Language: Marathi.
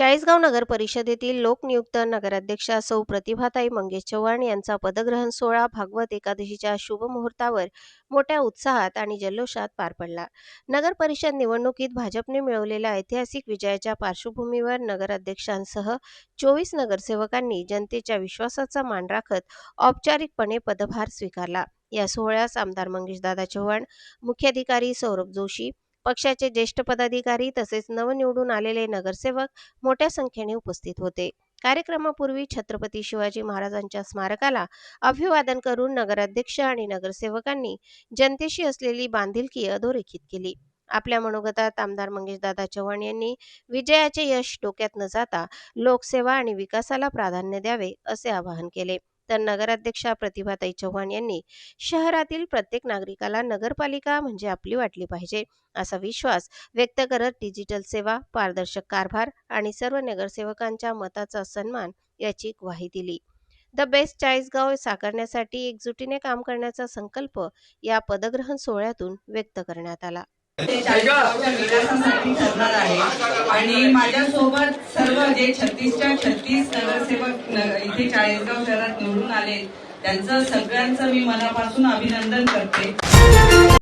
चाळीसगाव नगर परिषदेतील लोकनियुक्त नगराध्यक्षा सौ प्रतिभाताई मंगेश चव्हाण यांचा पदग्रहण सोहळा भागवत एकादशीच्या शुभ मुहूर्तावर मोठ्या उत्साहात आणि जल्लोषात पार पडला। नगर परिषद निवडणुकीत भाजपने मिळवलेल्या ऐतिहासिक विजयाच्या पार्श्वभूमीवर नगराध्यक्षांसह 24 नगरसेवकांनी जनतेच्या विश्वासाचा मान राखत औपचारिकपणे पदभार स्वीकारला। या सोहळ्यास आमदार मंगेशदादा चव्हाण, मुख्याधिकारी सौरभ जोशी, पक्षाचे ज्येष्ठ पदाधिकारी तसेच नवनिवडून आलेले नगरसेवक मोठ्या संख्येने उपस्थित होते। कार्यक्रमापूर्वी छत्रपती शिवाजी महाराजांच्या स्मारकाला अभिवादन करून नगराध्यक्ष आणि नगरसेवकांनी जनतेशी असलेली बांधिलकी अधोरेखित केली। आपल्या मनोगतात आमदार मंगेशदादा चव्हाण यांनी विजयाचे यश डोक्यात न जाता लोकसेवा आणि विकासाला प्राधान्य द्यावे असे आवाहन केले। तर नगराध्यक्षा प्रतिभाताई चव्हाण यांनी शहरातील प्रत्येक नागरिकाला नगरपालिका म्हणजे आपली वाटली पाहिजे असा विश्वास व्यक्त करत डिजिटल सेवा, पारदर्शक कारभार आणि सर्व नगरसेवकांच्या मताचा सन्मान याची ग्वाही दिली। द बेस्ट चाळीसगाव साकारण्यासाठी एकजुटीने काम करण्याचा संकल्प या पदग्रहण सोहळ्यातून व्यक्त करण्यात आला। चाळीसगावच्या विकासासाठी ठरणार आहे आणि माझ्यासोबत सर्व जे 36च्या 36 नगरसेवक इथे चाळीसगाव शहरात निवडून आले त्यांचं सगळ्यांचं मी मनापासून अभिनंदन करते।